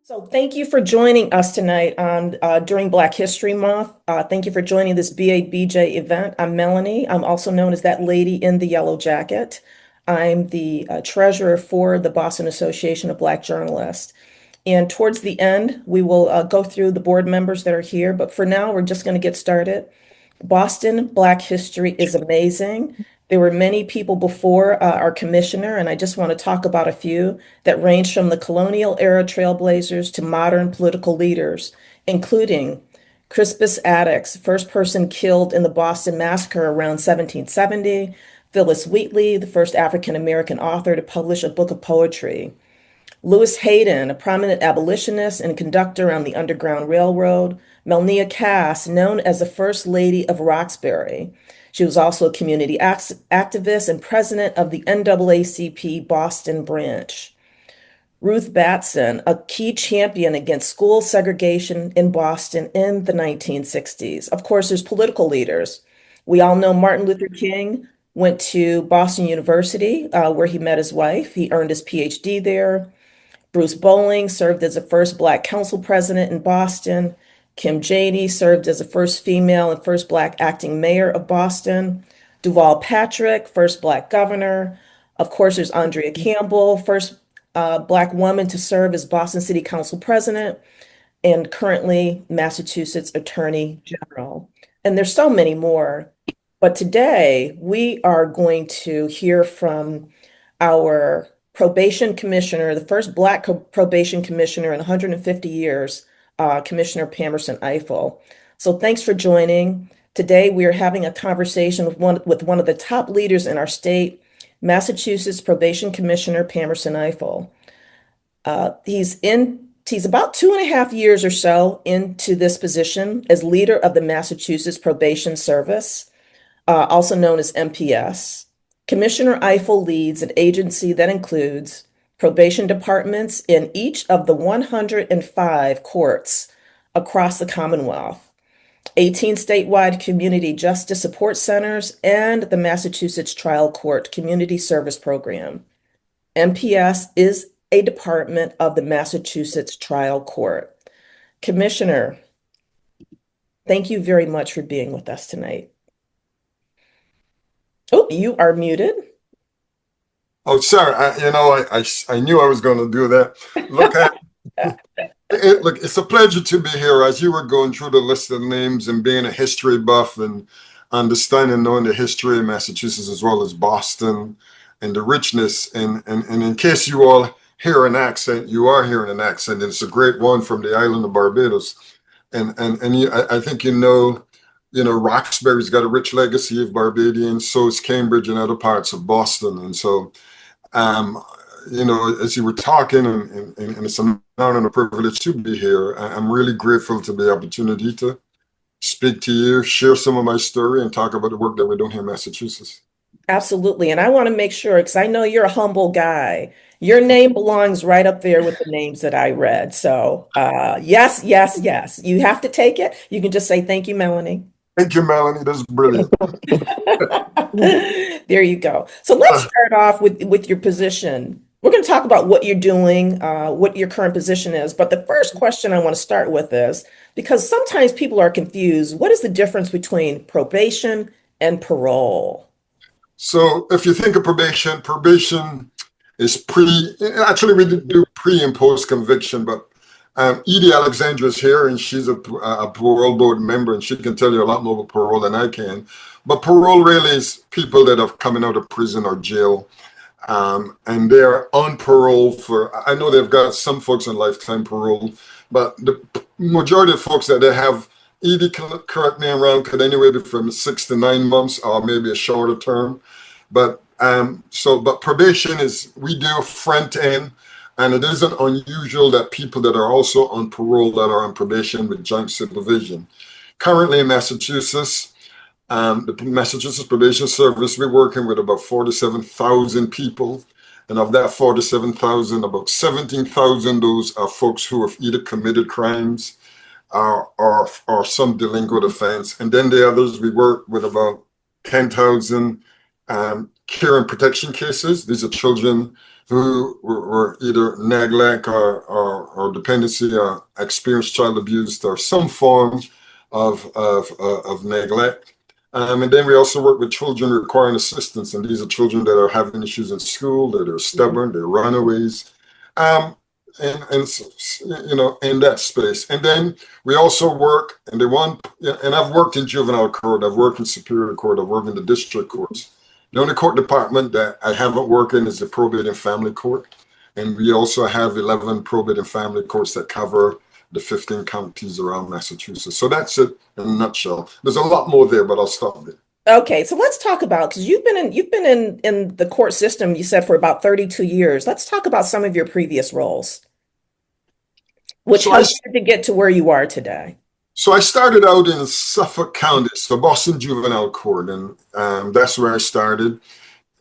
So thank you for joining us tonight on during Black History Month. Thank you for joining this BABJ event. I'm Melanie. I'm also known as that lady in the yellow jacket. I'm the treasurer for the Boston Association of Black Journalists. And towards the end, we will go through the board members that are here. But for now, we're just going to get started. Boston Black history is amazing. There were many people before our commissioner, and I just want to talk about a few that range from the colonial era trailblazers to modern political leaders, including Crispus Attucks, first person killed in the Boston Massacre around 1770, Phyllis Wheatley, the first African American author to publish a book of poetry, Lewis Hayden, a prominent abolitionist and conductor on the Underground Railroad, Melania Cass, known as the First Lady of Roxbury. She was also a community activist and president of the NAACP Boston branch. Ruth Batson, a key champion against school segregation in Boston in the 1960s. Of course, there's political leaders. We all know Martin Luther King went to Boston University, where he met his wife. He earned his PhD there. Bruce Bowling served as the first Black council president in Boston. Kim Janey served as the first female and first Black acting mayor of Boston. Duval Patrick, first Black governor. Of course, there's Andrea Campbell, first Black woman to serve as Boston City Council president, and currently Massachusetts Attorney General. And there's so many more. But today we are going to hear from our probation commissioner, the first Black probation commissioner in 150 years, Commissioner Pamerson Ifill. So thanks for joining. Today we are having a conversation with one of the top leaders in our state, Massachusetts Probation Commissioner Pamerson Ifill. He's about 2.5 years or so into this position as leader of the Massachusetts Probation Service, also known as MPS. Commissioner Ifill leads an agency that includes probation departments in each of the 105 courts across the Commonwealth, 18 statewide community justice support centers, and the Massachusetts Trial Court Community Service Program. MPS is a department of the Massachusetts Trial Court. Commissioner, thank you very much for being with us tonight. Oh, you are muted. Oh, sorry. I knew I was going to do that. Look, it's a pleasure to be here. As you were going through the list of names and being a history buff and understanding, knowing the history of Massachusetts as well as Boston and the richness. And in case you all hear an accent, you are hearing an accent. And it's a great one from the island of Barbados. I think Roxbury's got a rich legacy of Barbadians, so is Cambridge and other parts of Boston. And so, as you were talking, and it's an honor and a privilege to be here, I'm really grateful to the opportunity to speak to you, share some of my story, and talk about the work that we're doing here in Massachusetts. Absolutely. And I want to make sure, because I know you're a humble guy, your name belongs right up there with the names that I read. So yes, yes, yes. You have to take it. You can just say, thank you, Melanie. Thank you, Melanie. That's brilliant. There you go. So let's start off with your position. We're going to talk about what you're doing, what your current position is. But the first question I want to start with is, because sometimes people are confused, what is the difference between probation and parole? So if you think of probation is actually we do pre and post conviction, but Edie Alexandra is here, and she's a parole board member, and she can tell you a lot more about parole than I can. But parole really is people that are coming out of prison or jail, and they're on parole I know they've got some folks on lifetime parole, but the majority of folks that they have, Edie, correct me around, could anywhere be from 6 to 9 months or maybe a shorter term. But probation is, we do front end. And it isn't unusual that people that are also on parole that are on probation with joint supervision. Currently in Massachusetts, the Massachusetts Probation Service, we're working with about 47,000 people. And of that 47,000, about 17,000, those are folks who have either committed crimes or some delinquent offense. And then the others, we work with about 10,000 care and protection cases. These are children who were either neglect or dependency or experienced child abuse or some form of neglect. And then we also work with children requiring assistance, and these are children that are having issues in school, that are stubborn, they're runaways, and you know, in that space. And then we also work, and I've worked in juvenile court, I've worked in superior court, I've worked in the district courts. The only court department that I haven't worked in is the probate and family court, and we also have 11 probate and family courts that cover the 15 counties around Massachusetts. So that's it in a nutshell. There's a lot more there, but I'll stop there. Okay, so let's talk about, because you've been in the court system, you said, for about 32 years. Let's talk about some of your previous roles, which So helped you to get to where you are today. So I started out in Suffolk County, so Boston Juvenile Court, and that's where I started.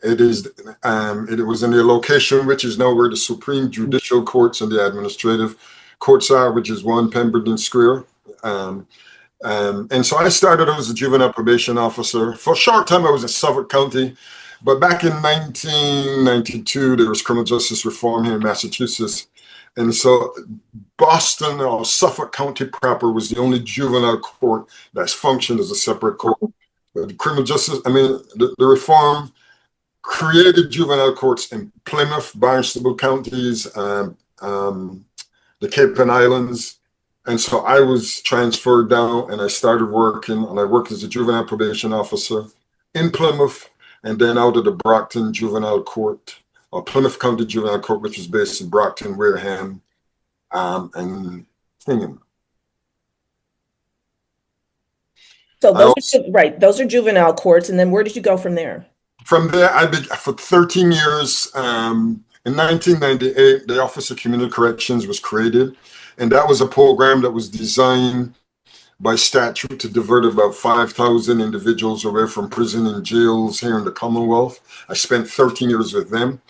It was in the location which is now where the Supreme Judicial Courts and the administrative courts are, which is 1 Pemberton Square. And so I started as a juvenile probation officer. For a short time, I was in Suffolk County, but back in 1992, there was criminal justice reform here in Massachusetts. And so Boston or Suffolk County proper was the only juvenile court that's functioned as a separate court. But the criminal justice, the reform created juvenile courts in Plymouth, Barnstable counties, the Cape and Islands. And so I was transferred down and I started working, and I worked as a juvenile probation officer in Plymouth and then out of the Brockton Juvenile Court, or Plymouth County Juvenile Court, which is based in Brockton, Wareham, and Hingham. So those are juvenile courts. And then where did you go from there? From there, for 13 years. In 1998, the Office of Community Corrections was created, and that was a program that was designed by statute to divert about 5,000 individuals away from prison and jails here in the Commonwealth. I spent 13 years with them.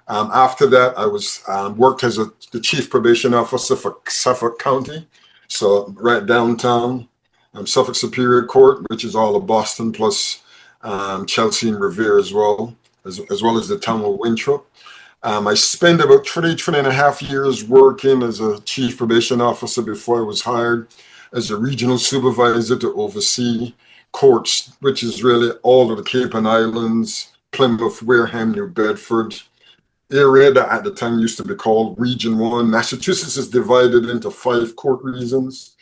After that, I was worked as the chief probation officer for Suffolk County, so right downtown, Suffolk Superior Court, which is all of Boston plus Chelsea and Revere as well as the town of Winthrop. I spent about three and a half years working as a chief probation officer before I was hired as a regional supervisor to oversee courts, which is really all of the Cape and Islands, Plymouth, Wareham, New Bedford area that at the time used to be called Region 1. Massachusetts is divided into 5 court regions.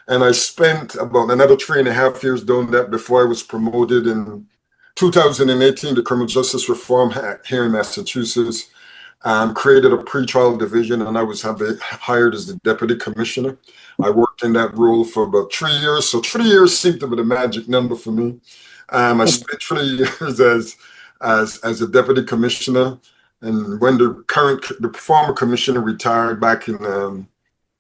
And I spent about another 3.5 years doing that before I was promoted in 2018. The Criminal Justice Reform Act here in Massachusetts created a pretrial division, and I was hired as the deputy commissioner. I worked in that role for about 3 years. So 3 years seemed to be the magic number for me. I spent 3 years as a deputy commissioner, and when the former commissioner retired back in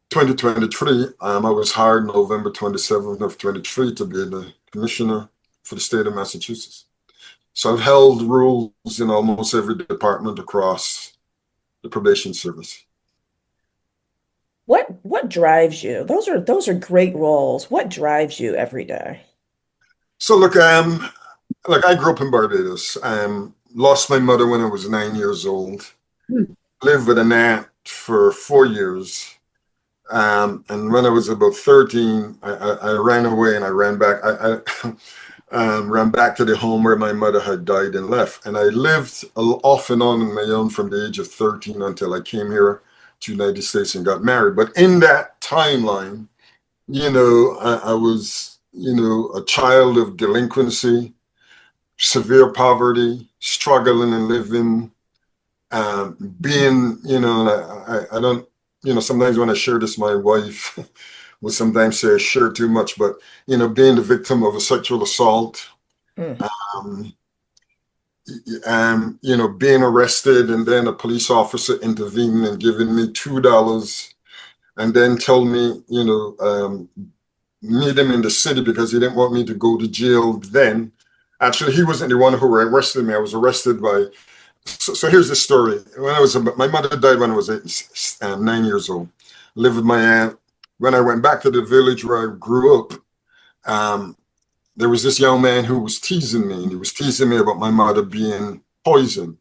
2023, I was hired November 27th of 23 to be the commissioner for the state of Massachusetts. So I've held roles in almost every department across the probation service. What drives you? Those are great roles. What drives you every day? So look, I grew up in Barbados. Lost my mother when I was 9 years old. Lived with an aunt for 4 years. And when I was about 13, I ran away and I ran back. I ran back to the home where my mother had died and left. And I lived off and on my own from the age of 13 until I came here to the United States and got married. But in that timeline, I was, a child of delinquency, severe poverty, struggling and living, being, I don't, sometimes when I share this, my wife will sometimes say I share too much, but, being the victim of a sexual assault, being arrested, and then a police officer intervening and giving me $2 and then told me, meet him in the city because he didn't want me to go to jail then. Actually, he wasn't the one who arrested me. I was arrested by. So here's the story. My mother died when I was 9 years old. Lived with my aunt. When I went back to the village where I grew up, there was this young man who was teasing me, and he was teasing me about my mother being poisoned.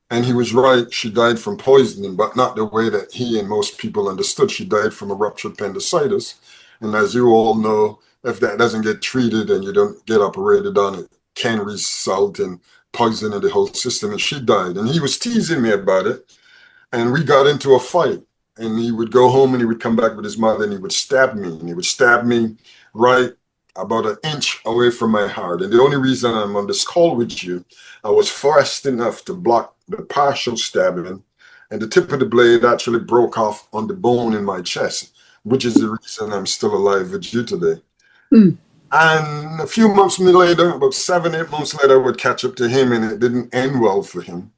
And he was right. She died from poisoning, but not the way that he and most people understood. She died from a ruptured appendicitis. And as you all know, if that doesn't get treated and you don't get operated on, it can result in poisoning the whole system. And she died. And he was teasing me about it. And we got into a fight. And he would go home and he would come back with his mother and he would stab me. And he would stab me right about an inch away from my heart. And the only reason I'm on this call with you, I was fast enough to block the partial stabbing, and the tip of the blade actually broke off on the bone in my chest, which is the reason I'm still alive with you today. Mm. And a few months later, about 7, 8 months later, I would catch up to him, and it didn't end well for him.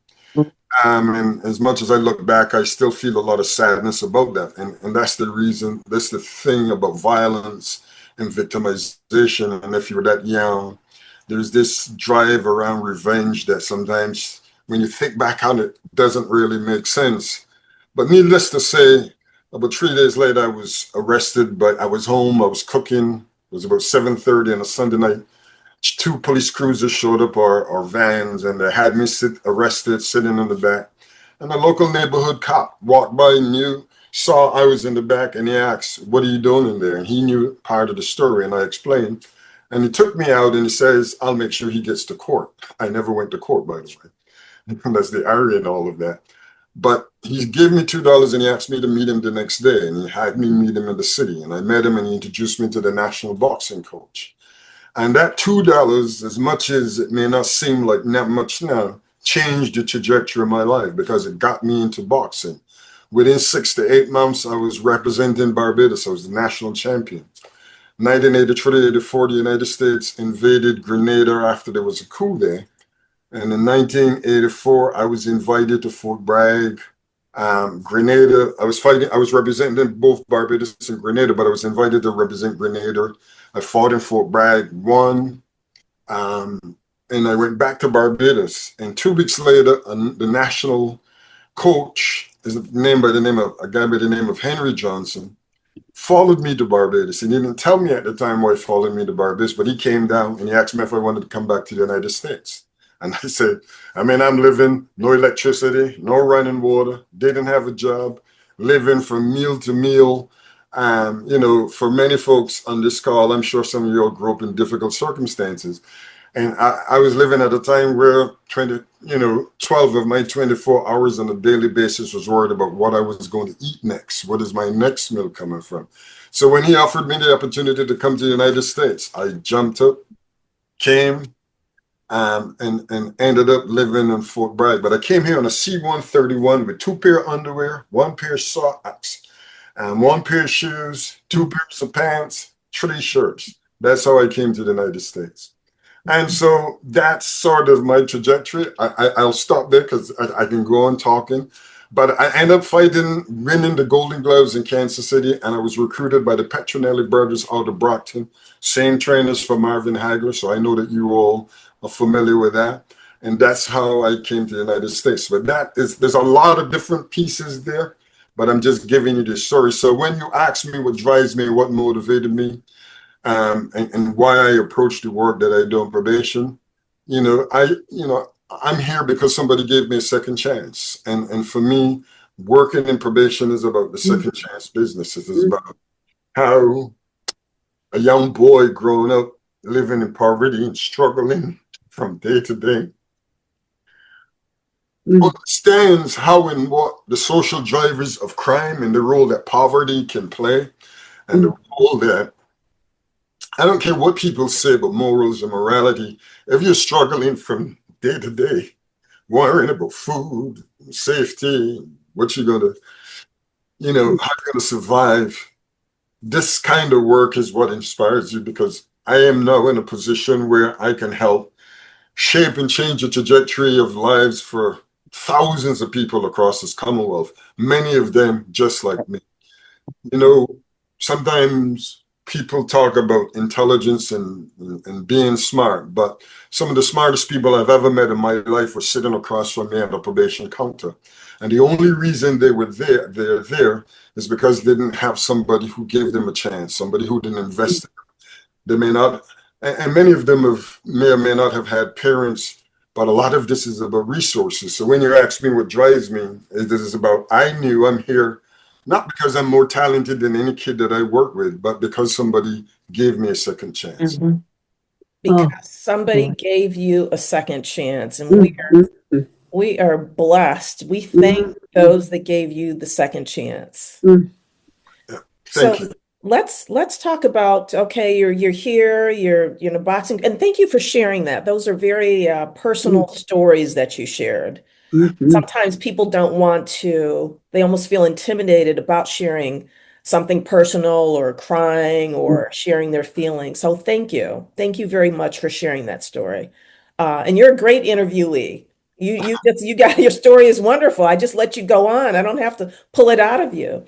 And as much as I look back, I still feel a lot of sadness about that. And that's the reason, that's the thing about violence and victimization. And if you're that young, there's this drive around revenge that sometimes when you think back on it, doesn't really make sense. But needless to say, about 3 days later, I was arrested, but I was home, I was cooking. It was about 7:30 on a Sunday night. 2 police cruisers showed up, or vans, and they had me arrested, sitting in the back. And a local neighborhood cop walked by, saw I was in the back, and he asked, "What are you doing in there?" And he knew part of the story, and I explained. And he took me out and he says, "I'll make sure he gets to court." I never went to court, by the way. That's the irony in all of that. But he gave me $2 and he asked me to meet him the next day. And he had me meet him in the city. And I met him and he introduced me to the national boxing coach. And that $2, as much as it may not seem like not much now, changed the trajectory of my life because it got me into boxing. Within 6 to 8 months, I was representing Barbados. I was the national champion. 1983-84, the United States invaded Grenada after there was a coup there. And in 1984, I was invited to Fort Bragg, Grenada. I was representing both Barbados and Grenada, but I was invited to represent Grenada. I fought in Fort Bragg, won, and I went back to Barbados. And 2 weeks later, the national coach is named by the name of a guy by the name of Henry Johnson, followed me to Barbados. He didn't tell me at the time why he followed me to Barbados, but he came down and he asked me if I wanted to come back to the United States. And I said, I'm living, no electricity, no running water, didn't have a job, living from meal to meal. For many folks on this call, I'm sure some of you all grew up in difficult circumstances. And I was living at a time where 12 of my 24 hours on a daily basis was worried about what I was going to eat next. What is my next meal coming from? So when he offered me the opportunity to come to the United States, I jumped up, came, and ended up living in Fort Bragg. But I came here on a C-131 with 2 pair of underwear, 1 pair of socks, 1 pair of shoes, 2 pairs of pants, 3 shirts. That's how I came to the United States. And so that's sort of my trajectory. I'll stop there because I can go on talking. But I ended up winning the Golden Gloves in Kansas City, and I was recruited by the Petronelli brothers out of Brockton, same trainers for Marvin Hagler. So I know that you all are familiar with that. And that's how I came to the United States. But there's a lot of different pieces there, but I'm just giving you the story. So when you ask me what drives me, what motivated me, and why I approach the work that I do on probation, I'm here because somebody gave me a second chance. And for me, working in probation is about the second chance business. It is about how a young boy growing up, living in poverty and struggling from day to day, understands how and what the social drivers of crime and the role that poverty can play, and the role that, I don't care what people say about morals and morality, if you're struggling from day to day, worrying about food, safety, what you're going to, how you're going to survive, this kind of work is what inspires you, because I am now in a position where I can help shape and change the trajectory of lives for thousands of people across this Commonwealth, many of them just like me. Sometimes people talk about intelligence and being smart, but some of the smartest people I've ever met in my life were sitting across from me at the probation counter. And the only reason they're there is because they didn't have somebody who gave them a chance, somebody who didn't invest in them. They may not and many of them may or may not have had parents, but a lot of this is about resources. So when you ask me what drives me, this is about I knew I'm here not because I'm more talented than any kid that I work with, but because somebody gave me a second chance. Mhm. Because Oh, somebody boy. gave you a second chance, and Mhm. we are blessed. We thank Mhm. those that gave you the second chance. Mhm. Yeah. So Thank you. let's talk about, okay, you're here, you're boxing, and thank you for sharing that. Those are very personal stories that you shared. Mhm. Sometimes people don't want to, they almost feel intimidated about sharing something personal or crying or sharing their feelings. So thank you. Thank you very much for sharing that story. And you're a great interviewee. You got your story is wonderful. I just let you go on. I don't have to pull it out of you.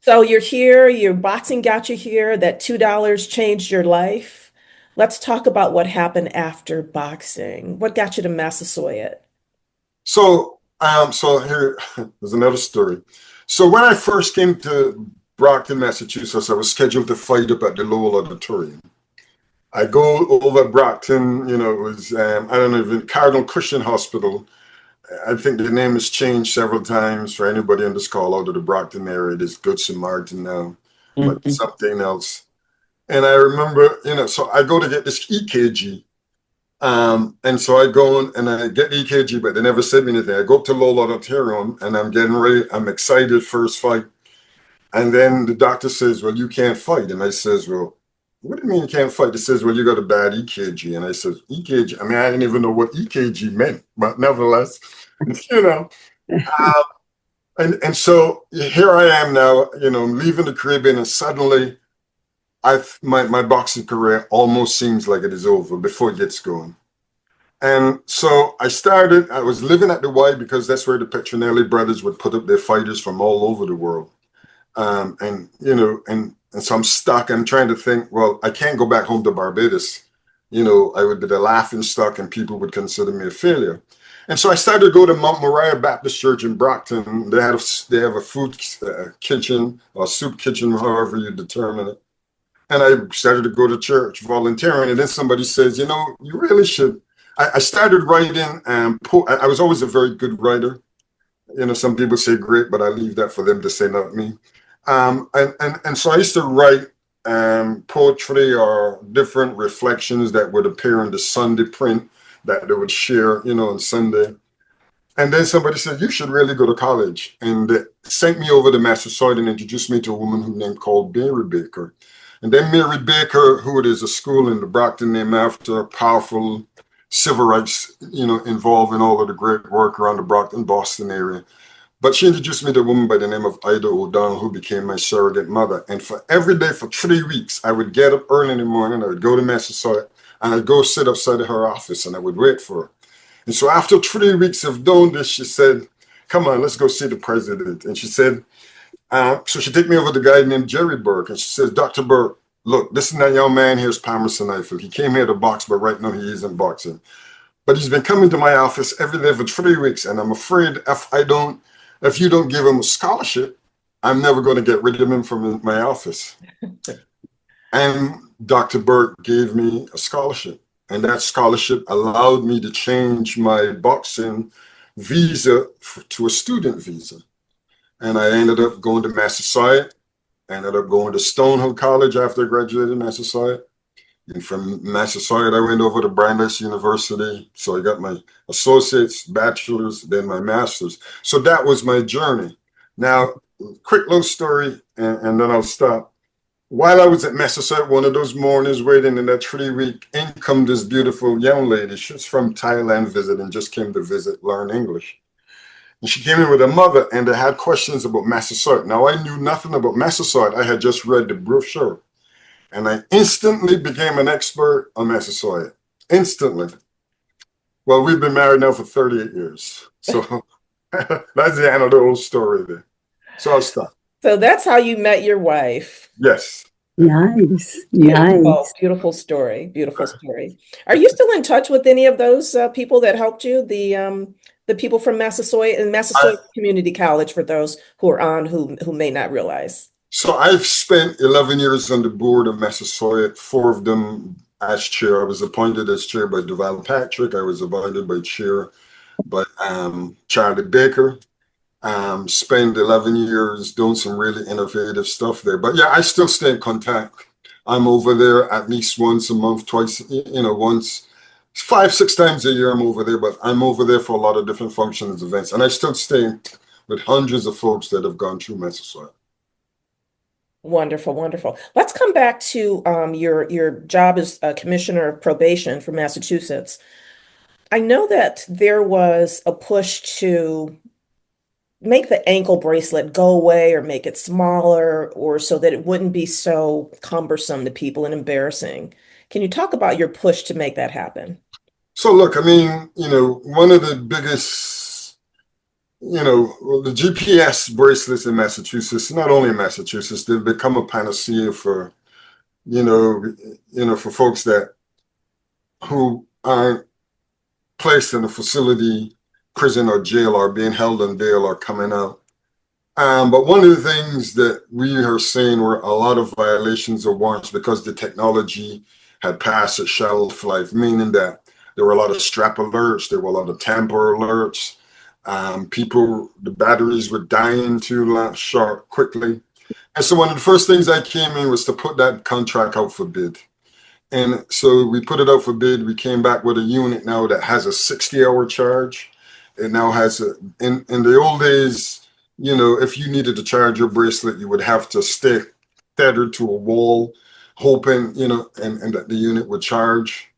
So you're here, your boxing got you here, that $2 changed your life. Let's talk about what happened after boxing. What got you to Massasoit? So here, there's another story. So when I first came to Brockton, Massachusetts, I was scheduled to fight up at the Lowell Auditorium. I go over Brockton, it was, I don't know, even Cardinal Christian Hospital. I think the name has changed several times for anybody on this call out of the Brockton area. It is Good Samaritan now, but Mhm. something else. And I remember, so I go to get this EKG. And so I go in and I get EKG, but they never said me anything. I go up to Lowell Auditorium and I'm getting ready. I'm excited, first fight. And then the doctor says, well, you can't fight. And I says, well, what do you mean you can't fight? He says, well, you got a bad EKG. And I says, EKG? I mean, I didn't even know what EKG meant, but nevertheless, you know. And so here I am now, leaving the Caribbean, and suddenly my boxing career almost seems like it is over before it gets going. And so I was living at the Y because that's where the Petronelli brothers would put up their fighters from all over the world. And so I'm stuck. I'm trying to think, well, I can't go back home to Barbados. I would be the laughing stock and people would consider me a failure. And so I started to go to Mount Moriah Baptist Church in Brockton. They have a food kitchen or soup kitchen, however you determine it. And I started to go to church volunteering. And then somebody says, you really should. I started writing. I was always a very good writer. Some people say great, but I leave that for them to say, not me. And so I used to write poetry or different reflections that would appear in the Sunday print that they would share, on Sunday. And then somebody said, you should really go to college. And they sent me over to Massasoit and introduced me to a woman who named called Mary Baker. And then Mary Baker, who it is a school in the Brockton named after, powerful civil rights, involved in all of the great work around the Brockton, Boston area. But she introduced me to a woman by the name of Ida O'Donnell, who became my surrogate mother. And for every day for 3 weeks, I would get up early in the morning, I would go to Massasoit, and I'd go sit outside of her office and I would wait for her. And so after 3 weeks of doing this, she said, come on, let's go see the president. And she said, so she took me over to a guy named Jerry Burke. And she says, Dr. Burke, look, this is that young man here's Pamerson Ifill. He came here to box, but right now he isn't boxing. But he's been coming to my office every day for 3 weeks. And I'm afraid if you don't give him a scholarship, I'm never going to get rid of him from my office. And Dr. Burke gave me a scholarship. And that scholarship allowed me to change my boxing visa to a student visa. And I ended up going to Massasoit. I ended up going to Stonehill College after I graduated Massasoit. And from Massasoit, I went over to Brandeis University. So I got my associate's, bachelor's, then my master's. So that was my journey. Now, quick little story, and then I'll stop. While I was at Massasoit, one of those mornings waiting in that 3 week, in come this beautiful young lady. She's from Thailand visiting, just came to visit, learn English. And she came in with her mother, and they had questions about Massasoit. Now, I knew nothing about Massasoit. I had just read the brochure. And I instantly became an expert on Massasoit. Instantly. Well, we've been married now for 38 years. So that's the end of the whole story there. So I'll stop. So that's how you met your wife. Yes. Nice. Beautiful, Nice. beautiful story. Beautiful story. Are you still in touch with any of those people that helped you? The people from Massasoit and I, Massasoit Community College, for those who are on who may not realize. so I've spent 11 years on the board of Massasoit, 4 of them as chair. I was appointed as chair by Duval Patrick. I was appointed by chair by Charlie Baker. Spent 11 years doing some really innovative stuff there. But yeah, I still stay in contact. I'm over there at least once a month, twice, once, 5, 6 times a year I'm over there, but I'm over there for a lot of different functions, events. And I still stay with hundreds of folks that have gone through Massachusetts. Wonderful, wonderful. Let's come back to your job as a commissioner of probation for Massachusetts. I know that there was a push to make the ankle bracelet go away or make it smaller or so that it wouldn't be so cumbersome to people and embarrassing. Can you talk about your push to make that happen? So look, I mean, one of the biggest, the GPS bracelets in Massachusetts, not only in Massachusetts, they've become a panacea for, for folks who aren't placed in a facility, prison or jail, or being held on bail or coming out. But one of the things that we are seeing were a lot of violations of warrants because the technology had passed its shelf life, meaning that there were a lot of strap alerts, there were a lot of tamper alerts. The batteries were dying too short quickly. And so one of the first things I came in was to put that contract out for bid. And so we put it out for bid. We came back with a unit now that has a 60-hour charge. It now has in the old days, if you needed to charge your bracelet, you would have to stay tethered to a wall, hoping, and that the unit would charge.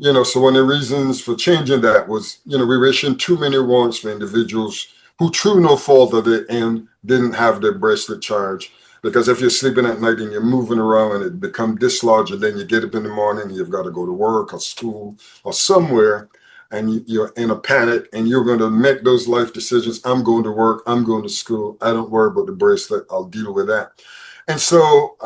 So one of the reasons for changing that was, we were issuing too many warrants for individuals who, through no fault of it, and didn't have their bracelet charged. Because if you're sleeping at night and you're moving around and it becomes dislodged, and then you get up in the morning and you've got to go to work or school or somewhere, and you're in a panic and you're going to make those life decisions. I'm going to work. I'm going to school. I don't worry about the bracelet. I'll deal with that. And so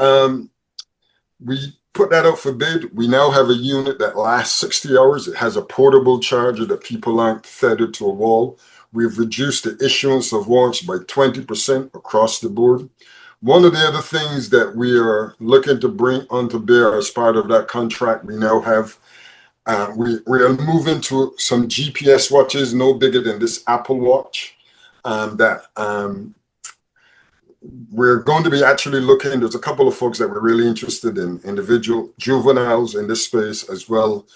we put that out for bid. We now have a unit that lasts 60 hours. It has a portable charger that people aren't tethered to a wall. We've reduced the issuance of warrants by 20% across the board. One of the other things that we are looking to bring onto bear as part of that contract, we now have, we are moving to some GPS watches, no bigger than this Apple Watch, that we're going to be actually looking. There's a couple of folks that were really interested in individual juveniles in this space, as well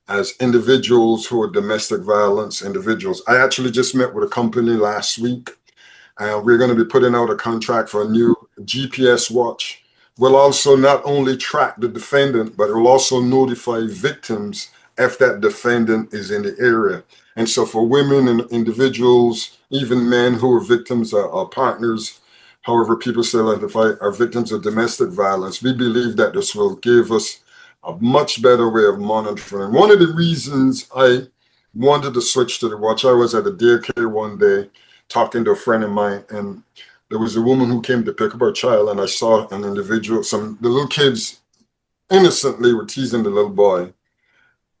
as individuals who are domestic violence individuals. I actually just met with a company last week. We're going to be putting out a contract for a new GPS watch. We'll also not only track the defendant, but it will also notify victims if that defendant is in the area. And so for women and individuals, even men who are victims or partners, however people still identify, are victims of domestic violence, we believe that this will give us a much better way of monitoring. One of the reasons I wanted to switch to the watch, I was at a daycare one day talking to a friend of mine, and there was a woman who came to pick up her child, and I saw an individual, the little kids innocently were teasing the little boy.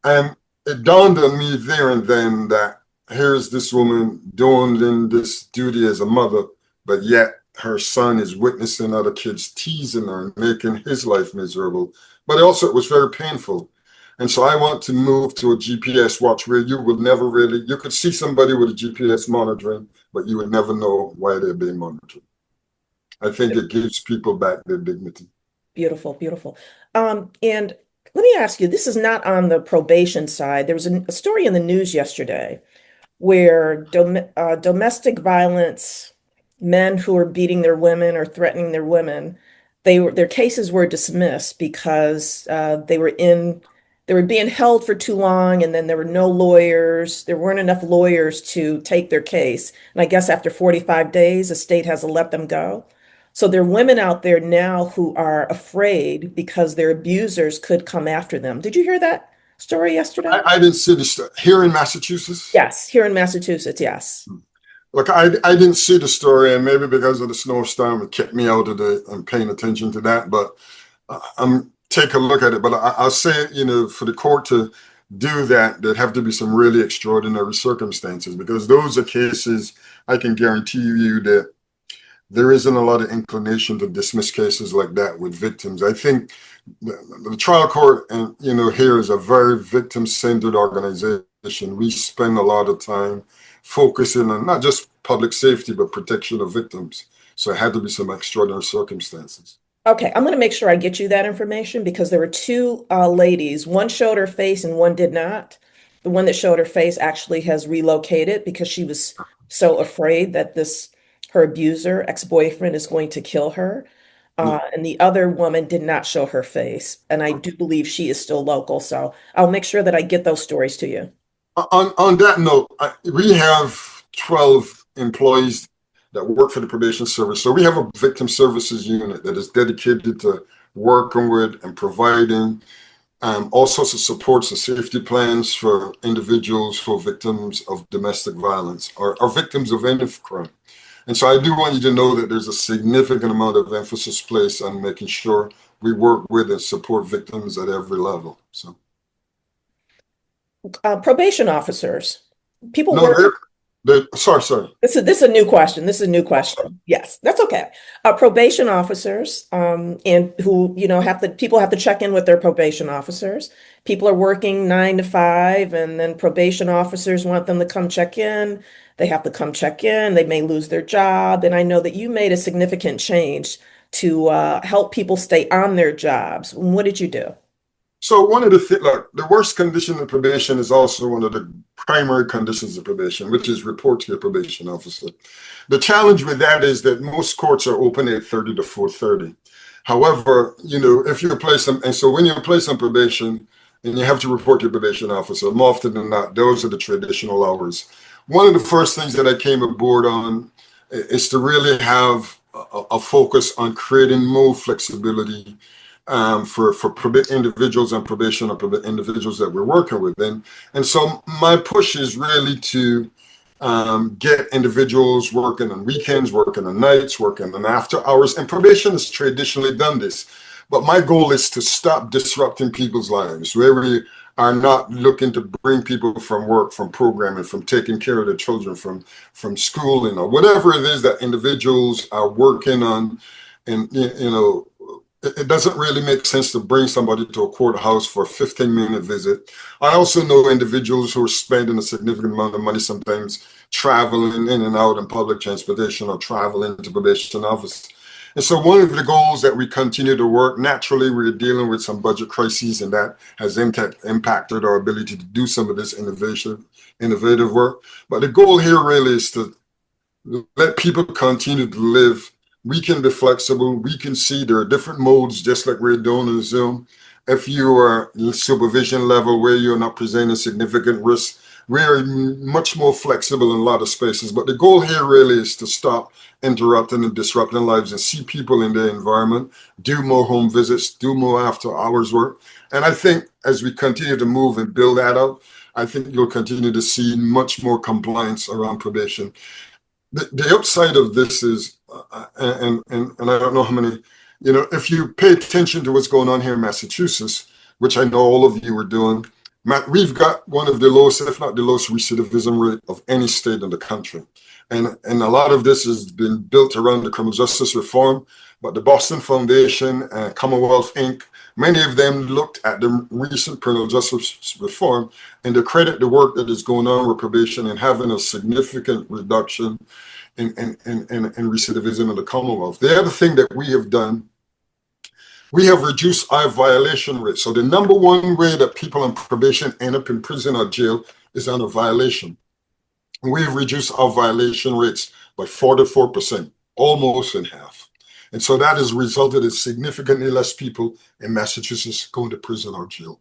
And it dawned on me there and then that here's this woman doing this duty as a mother, but yet her son is witnessing other kids teasing her and making his life miserable. But also it was very painful. And so I want to move to a GPS watch where you would never really, you could see somebody with a GPS monitoring, but you would never know why they're being monitored. I think it gives people back their dignity. Beautiful, beautiful. And let me ask you, this is not on the probation side. There was a story in the news yesterday where domestic violence, men who are beating their women or threatening their women, their cases were dismissed because they were being held for too long, and then there were no lawyers. There weren't enough lawyers to take their case. And I guess after 45 days, the state has to let them go. So there are women out there now who are afraid because their abusers could come after them. Did you hear that story yesterday? I didn't see this here in Massachusetts. Yes, here in Massachusetts, yes. Look, I didn't see the story, and maybe because of the snowstorm, it kept me out of and paying attention to that. But I'm take a look at it. But I'll say, for the court to do that, there'd have to be some really extraordinary circumstances, because those are cases I can guarantee you that there isn't a lot of inclination to dismiss cases like that with victims. I think the trial court, and here is a very victim-centered organization. We spend a lot of time focusing on not just public safety, but protection of victims. So it had to be some extraordinary circumstances. Okay, I'm going to make sure I get you that information because there were two ladies. One showed her face and one did not. The one that showed her face actually has relocated because she was so afraid that her abuser, ex-boyfriend, is going to kill her. And the other woman did not show her face. And I do believe she is still local. So I'll make sure that I get those stories to you. On that note, we have 12 employees that work for the probation service. So we have a victim services unit that is dedicated to working with and providing all sorts of supports and safety plans for individuals who are victims of domestic violence or victims of any crime. And so I do want you to know that there's a significant amount of emphasis placed on making sure we work with and support victims at every level. So, Probation officers, people no, work. sorry. This is a new question. This is a new question. Yes, that's okay. Probation officers, and who, people have to check in with their probation officers. People are working 9 to 5, and then probation officers want them to come check in. They have to come check in. They may lose their job. And I know that you made a significant change to help people stay on their jobs. What did you do? So one of the things, look, the worst condition of probation is also one of the primary conditions of probation, which is report to your probation officer. The challenge with that is that most courts are open 8:30 to 4:30. However, if you're placed on, and so when you're placed on probation and you have to report to your probation officer, more often than not, those are the traditional hours. One of the first things that I came aboard on is to really have a focus on creating more flexibility for individuals on probation or individuals that we're working with. And so my push is really to get individuals working on weekends, working on nights, working on after hours. And probation has traditionally done this. But my goal is to stop disrupting people's lives, where we are not looking to bring people from work, from programming, from taking care of their children, from schooling, or whatever it is that individuals are working on. And, it doesn't really make sense to bring somebody to a courthouse for a 15-minute visit. I also know individuals who are spending a significant amount of money sometimes traveling in and out in public transportation or traveling to probation office. And so one of the goals that we continue to work, naturally, we're dealing with some budget crises, and that has impacted our ability to do some of this innovative work. But the goal here really is to let people continue to live. We can be flexible. We can see there are different modes, just like we're doing on Zoom. If you are supervision level where you're not presenting significant risk, we are much more flexible in a lot of spaces. But the goal here really is to stop interrupting and disrupting lives and see people in their environment, do more home visits, do more after hours work. And I think as we continue to move and build that out, I think you'll continue to see much more compliance around probation. The upside of this is, and I don't know how many, if you pay attention to what's going on here in Massachusetts, which I know all of you are doing, we've got one of the lowest, if not the lowest, recidivism rate of any state in the country. And a lot of this has been built around the criminal justice reform, but the Boston Foundation and Commonwealth Inc., many of them looked at the recent criminal justice reform and to credit the work that is going on with probation and having a significant reduction in recidivism in the Commonwealth. The other thing that we have done, we have reduced our violation rate. So the number one way that people on probation end up in prison or jail is on a violation. We've reduced our violation rates by 44%, almost in half. And so that has resulted in significantly less people in Massachusetts going to prison or jail.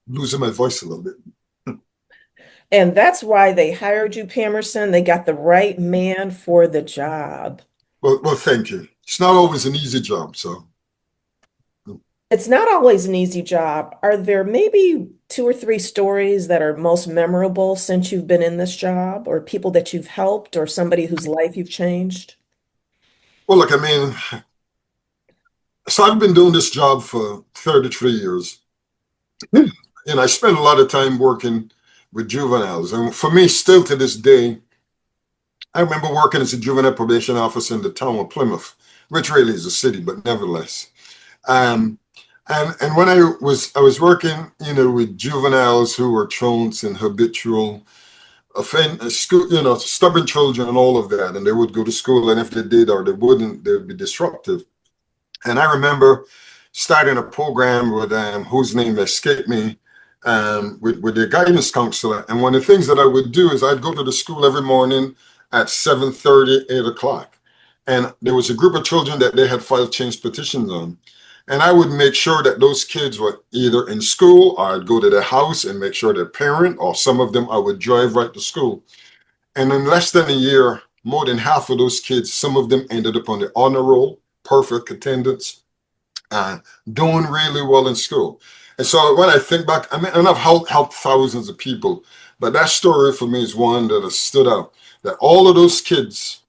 Losing my voice a little bit. And that's why they hired you, Pamerson. They got the right man for the job. Well, thank you. It's not always an easy job, so. It's not always an easy job. Are there maybe 2 or 3 stories that are most memorable since you've been in this job, or people that you've helped, or somebody whose life you've changed? Well, look, so I've been doing this job for 33 years. And I spent a lot of time working with juveniles. And for me, still to this day, I remember working as a juvenile probation officer in the town of Plymouth, which really is a city, but nevertheless. Um, and when I was working, with juveniles who were thrown in habitual school, stubborn children and all of that, and they would go to school, and if they did or they wouldn't, they would be disruptive. And I remember starting a program with whose name escaped me, with the guidance counselor. And one of the things that I would do is I'd go to the school every morning at 7:30, 8 o'clock. And there was a group of children that they had filed change petitions on. And I would make sure that those kids were either in school, or I'd go to their house and make sure their parent, or some of them I would drive right to school. And in less than a year, more than half of those kids, some of them ended up on the honor roll, perfect attendance, doing really well in school. And so when I think back, I mean, and I've helped thousands of people, but that story for me is one that has stood out. That all of those kids,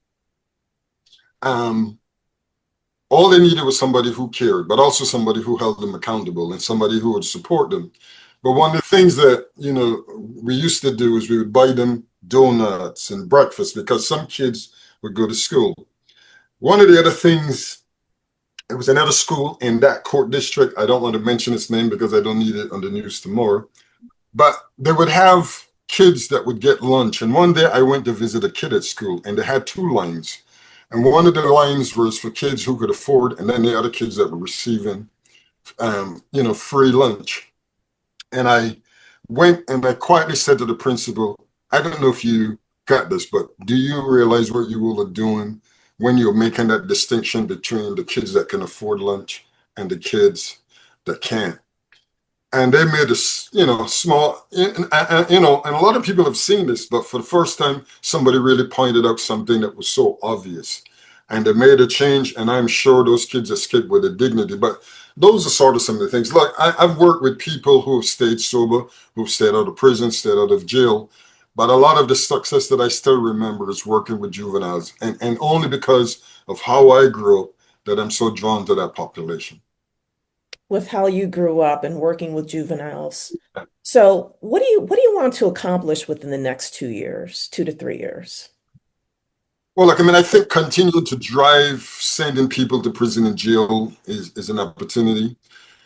all they needed was somebody who cared, but also somebody who held them accountable and somebody who would support them. But one of the things that, we used to do is we would buy them donuts and breakfast because some kids would go to school. One of the other things, it was another school in that court district. I don't want to mention its name because I don't need it on the news tomorrow. But they would have kids that would get lunch. And one day I went to visit a kid at school, and they had two lines. And one of the lines was for kids who could afford, and then the other kids that were receiving, free lunch. And I went and I quietly said to the principal, I don't know if you got this, but do you realize what you all are doing when you're making that distinction between the kids that can afford lunch and the kids that can't? And they made a, small, and a lot of people have seen this, but for the first time, somebody really pointed out something that was so obvious. And they made a change, and I'm sure those kids escaped with a dignity. But those are sort of some of the things. Look, I've worked with people who have stayed sober, who've stayed out of prison, stayed out of jail. But a lot of the success that I still remember is working with juveniles, and only because of how I grew up that I'm so drawn to that population. With how you grew up and working with juveniles. So what do you want to accomplish within the next 2 years, 2 to 3 years? Well, I think continuing to drive sending people to prison and jail is an opportunity.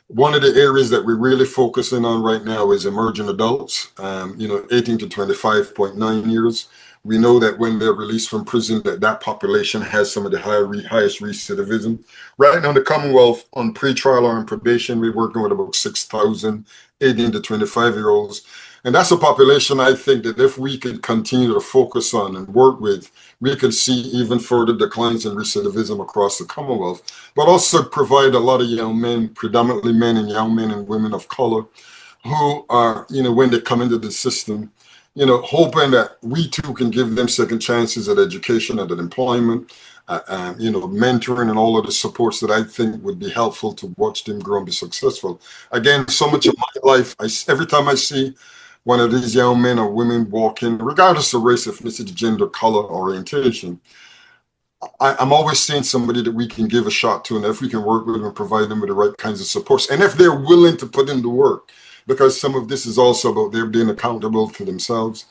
One of the areas that we're really focusing on right now is emerging adults, 18 to 25.9 years. We know that when they're released from prison, that population has some of the highest recidivism. Right now in the Commonwealth, on pretrial or on probation, we're working with about 6,000 18 to 25-year-olds. And that's a population I think that if we could continue to focus on and work with, we could see even further declines in recidivism across the Commonwealth, but also provide a lot of young men, predominantly men and young men and women of color, who are, when they come into the system, hoping that we too can give them second chances at education and at employment, mentoring and all of the supports that I think would be helpful to watch them grow and be successful. Again, so much of my life, every time I see one of these young men or women walk in, regardless of race, ethnicity, gender, color, orientation, I'm always seeing somebody that we can give a shot to, and if we can work with them and provide them with the right kinds of supports, and if they're willing to put in the work, because some of this is also about them being accountable to themselves,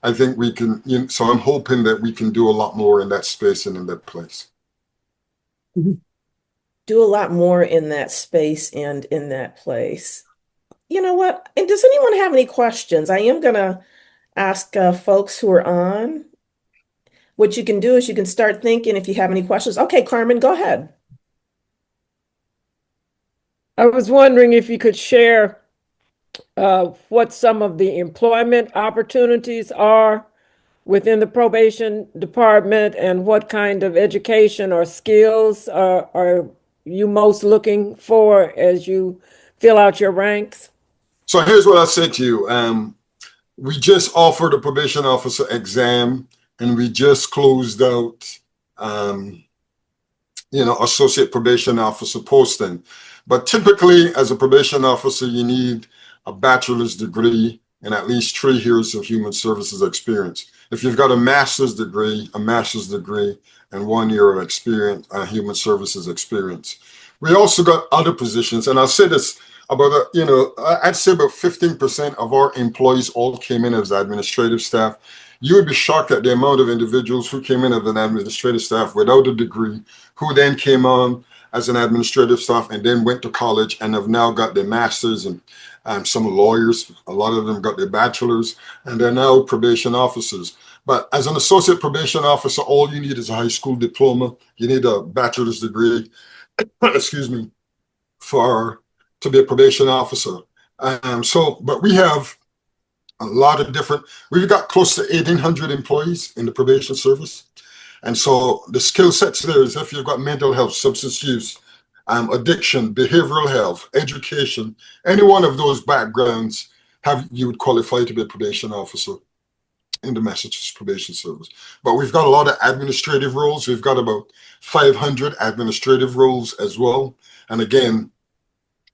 I think we can, so I'm hoping that we can do a lot more in that space and in that place. Do a lot more in that space and in that place. You know what? And does anyone have any questions? I am going to ask folks who are on. What you can do is you can start thinking if you have any questions. Okay, Carmen, go ahead. I was wondering if you could share what some of the employment opportunities are within the probation department, and what kind of education or skills are you most looking for as you fill out your ranks? So here's what I'll say to you. We just offered a probation officer exam, and we just closed out, associate probation officer posting. But typically, as a probation officer, you need a bachelor's degree and at least 3 years of human services experience. If you've got a master's degree, and 1 year of experience, human services experience. We also got other positions, and I'll say this about, I'd say about 15% of our employees all came in as administrative staff. you would be shocked at the amount of individuals who came in as an administrative staff without a degree, who then came on as an administrative staff and then went to college and have now got their masters, and some lawyers, a lot of them got their bachelors, and they're now probation officers. But as an associate probation officer, all you need is a high school diploma. You need a bachelor's degree, excuse me, to be a probation officer. But we have a lot of different, we've got close to 1,800 employees in the probation service. And so the skill sets there is if you've got mental health, substance use, addiction, behavioral health, education, any one of those backgrounds, you would qualify to be a probation officer in the Massachusetts Probation Service. But we've got a lot of administrative roles. We've got about 500 administrative roles as well. And again,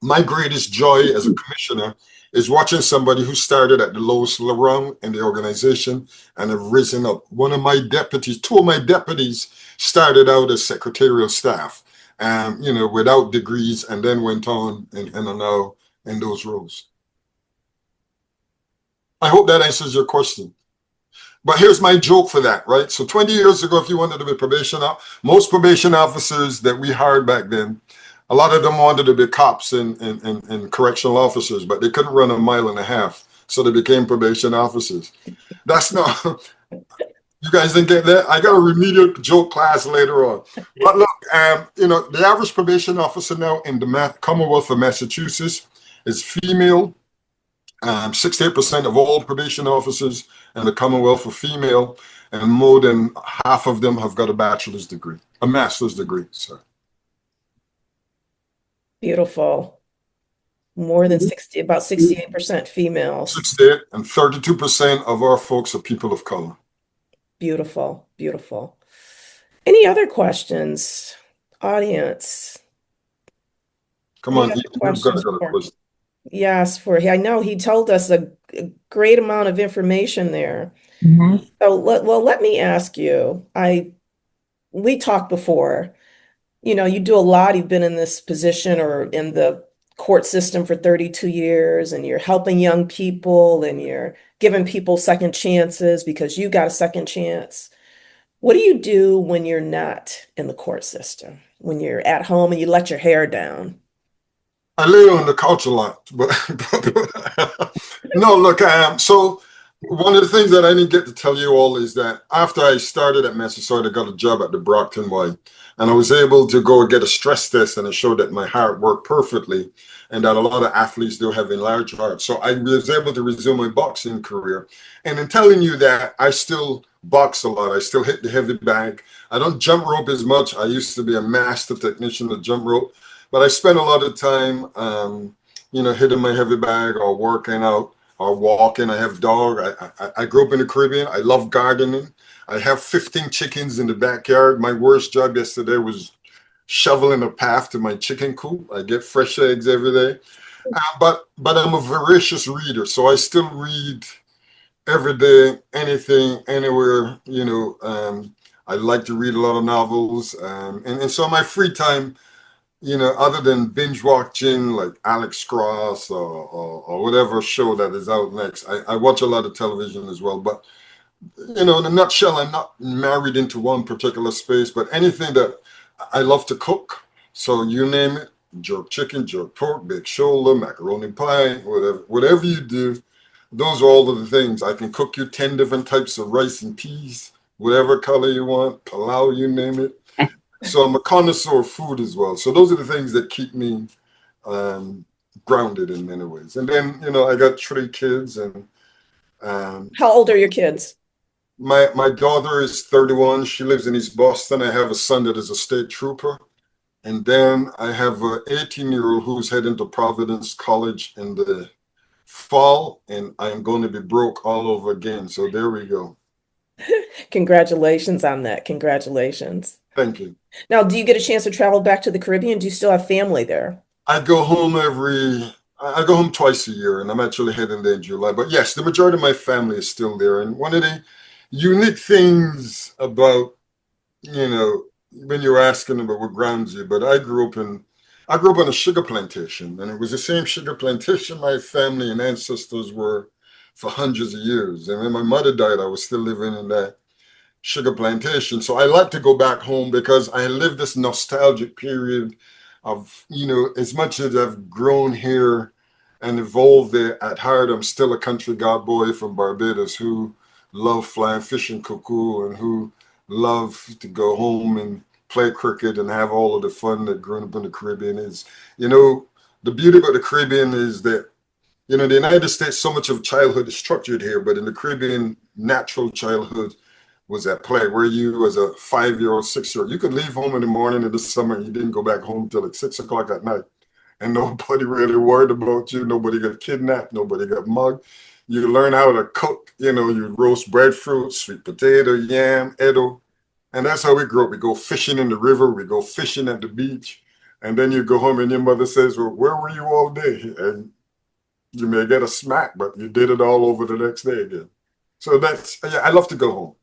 my greatest joy as a commissioner is watching somebody who started at the lowest rung in the organization and have risen up. Two of my deputies started out as secretarial staff, without degrees, and then went on and are now in those roles. I hope that answers your question. But here's my joke for that, right? So 20 years ago, if you wanted to be most probation officers that we hired back then, a lot of them wanted to be cops and correctional officers, but they couldn't run a mile and a half. So they became probation officers. That's not, you guys didn't get that? I got a remedial joke class later on. But look, the average probation officer now in the Commonwealth of Massachusetts is female. 68% of all probation officers in the Commonwealth are female, and more than half of them have got a master's degree, sorry. Beautiful. More than 60, about 68% females. 68, and 32% of our folks are people of color. Beautiful, beautiful. Any other questions, audience? Come on, Any other you've got questions a for- question. Yes, I know he told us a great amount of information there. So let me ask you, we talked before, you do a lot, you've been in this position or in the court system for 32 years, and you're helping young people and you're giving people second chances because you got a second chance. What do you do when you're not in the court system, when you're at home and you let your hair down? I lay on the couch a lot, but no, look, so one of the things that I didn't get to tell you all is that after I started at Massachusetts, I got a job at the Brockton Y, and I was able to go get a stress test, and it showed that my heart worked perfectly, and that a lot of athletes do have enlarged hearts. So I was able to resume my boxing career. And in telling you that, I still box a lot. I still hit the heavy bag. I don't jump rope as much. I used to be a master technician of jump rope. But I spend a lot of time, hitting my heavy bag or working out or walking. I have a dog. I grew up in the Caribbean. I love gardening. I have 15 chickens in the backyard. My worst job yesterday was shoveling a path to my chicken coop. I get fresh eggs every day. But I'm a voracious reader, so I still read every day, anything, anywhere. I like to read a lot of novels. And so my free time, other than binge watching like Alex Cross or whatever show that is out next, I watch a lot of television as well. But, in a nutshell, I'm not married into one particular space, but anything that I love to cook. So you name it, jerk chicken, jerk pork, big shoulder, macaroni pie, whatever you do, those are all of the things. I can cook you 10 different types of rice and peas, whatever color you want, palau, you name it. So I'm a connoisseur of food as well. So those are the things that keep me grounded in many ways. And then, I got 3 kids. And How old are your kids? my daughter is 31. She lives in East Boston. I have a son that is a state trooper. And then I have an 18-year-old who's heading to Providence College in the fall. And I'm going to be broke all over again. So there we go. Congratulations on that. Congratulations. Thank you. Now, do you get a chance to travel back to the Caribbean? Do you still have family there? I go home twice a year, and I'm actually heading there in July. But yes, the majority of my family is still there. And one of the unique things about, when you're asking about what grounds you, but I grew up on a sugar plantation, and it was the same sugar plantation my family and ancestors were for hundreds of years. And when my mother died, I was still living in that sugar plantation. So I like to go back home because I lived this nostalgic period of, as much as I've grown here and evolved there, at heart, I'm still a country god boy from Barbados who love flying fishing cuckoo and who love to go home and play cricket and have all of the fun that growing up in the Caribbean is. The beauty about the Caribbean is that, the United States, so much of childhood is structured here, but in the Caribbean, natural childhood was at play, where you, as a 5-year-old, 6-year-old, you could leave home in the morning in the summer and you didn't go back home till like 6 o'clock at night. And nobody really worried about you. Nobody got kidnapped. Nobody got mugged. You learn how to cook. You roast breadfruit, sweet potato, yam, edo. And that's how we grew up. We go fishing in the river. We go fishing at the beach. And then you go home and your mother says, well, where were you all day? And you may get a smack, but you did it all over the next day again. So I love to go home.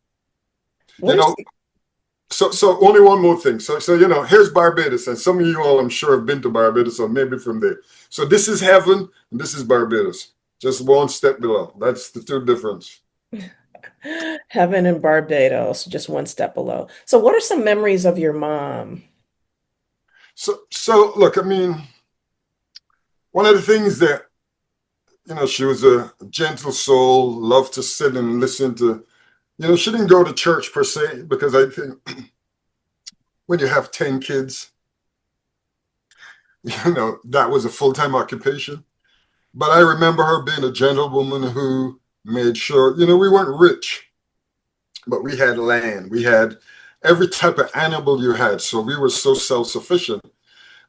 So only one more thing. So here's Barbados, and some of you all, I'm sure, have been to Barbados, or maybe from there. So this is heaven, and this is Barbados. Just one step below. That's the two difference. Heaven and Barbados, just one step below. So what are some memories of your mom? So look, I mean, one of the things that, she was a gentle soul, loved to sit and listen to, she didn't go to church per se, because I think when you have 10 kids, that was a full-time occupation. But I remember her being a gentlewoman who made sure, we weren't rich, but we had land. We had every type of animal you had. So we were so self-sufficient.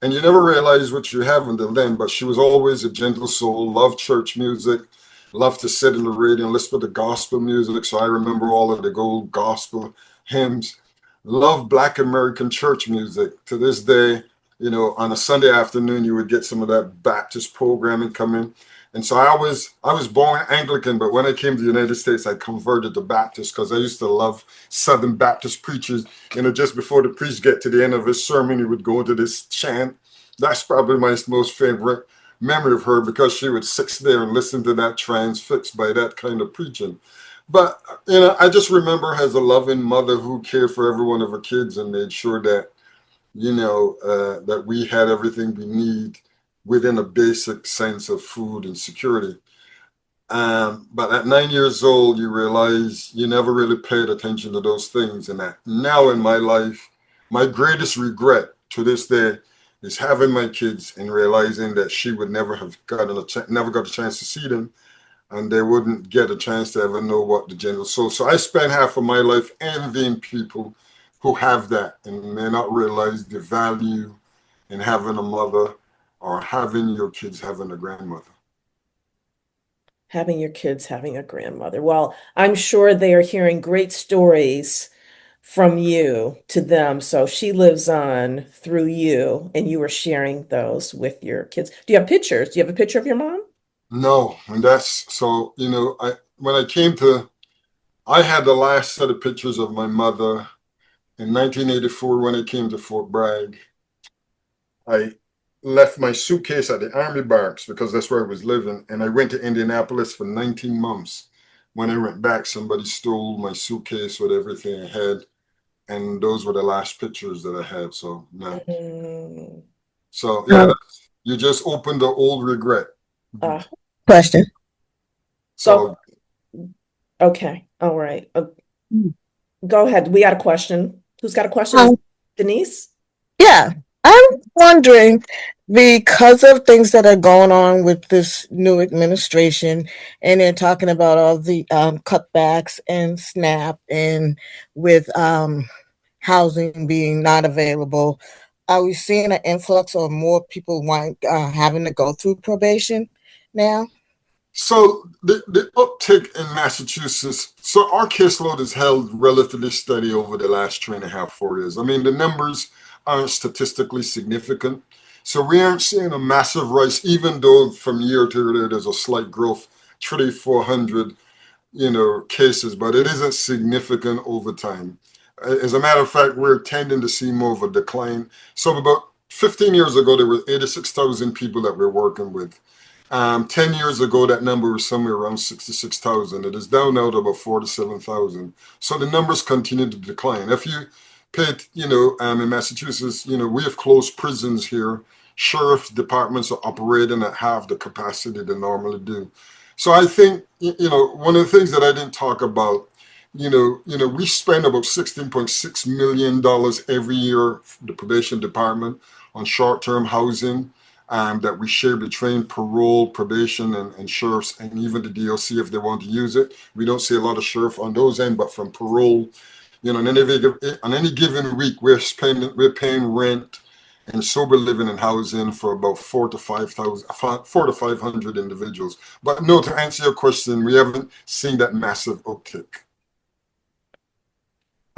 And you never realize what you have until then. But she was always a gentle soul, loved church music, loved to sit in the radio and listen to the gospel music. So I remember all of the gold gospel hymns. Loved Black American church music. To this day, on a Sunday afternoon, you would get some of that Baptist programming coming. And so I was born Anglican, but when I came to the United States, I converted to Baptist because I used to love Southern Baptist preachers. Just before the priest get to the end of his sermon, he would go into this chant. That's probably my most favorite memory of her, because she would sit there and listen to that, transfixed by that kind of preaching. But, I just remember her as a loving mother who cared for every one of her kids and made sure that, that we had everything we need within a basic sense of food and security. But at 9 years old, you realize you never really paid attention to those things. And that now in my life, my greatest regret to this day is having my kids and realizing that she would never have never got a chance to see them, and they wouldn't get a chance to ever know what the gentle soul. So I spent half of my life envying people who have that and may not realize the value in having a mother or having your kids having a grandmother. Having your kids having a grandmother. Well, I'm sure they are hearing great stories from you to them. So she lives on through you, and you are sharing those with your kids. Do you have pictures? Do you have a picture of your mom? No, and that's so, I had the last set of pictures of my mother in 1984 when I came to Fort Bragg. I left my suitcase at the Army barracks because that's where I was living, and I went to Indianapolis for 19 months. When I went back, somebody stole my suitcase with everything I had, and those were the last pictures that I had. So no. So yeah, you just opened the old regret. Question. So, okay, all right. Go ahead. We got a question. Who's got a question? Denise? Yeah, I'm wondering, because of things that are going on with this new administration, and they're talking about all the cutbacks and SNAP, and with housing being not available, are we seeing an influx of more people having to go through probation now? So the uptick in Massachusetts, so our caseload is held relatively steady over the last 3.5, 4 years. I mean, the numbers aren't statistically significant. So we aren't seeing a massive rise, even though from year to year there's a slight growth, 300-400, cases, but it isn't significant over time. As a matter of fact, we're tending to see more of a decline. So about 15 years ago, there were 86,000 people that we're working with. 10 years ago, that number was somewhere around 66,000. It is down now to about 47,000. So the numbers continue to decline. If you pay, in Massachusetts, we have closed prisons here. Sheriff departments are operating at half the capacity they normally do. So I think, one of the things that I didn't talk about, we spend about $16.6 million every year, the probation department, on short-term housing that we share between parole, probation, and sheriffs, and even the DLC if they want to use it. We don't see a lot of sheriff on those end, but from parole, on any given week, we're paying rent and sober living and housing for about 400 to 500 individuals. But no, to answer your question, we haven't seen that massive uptick.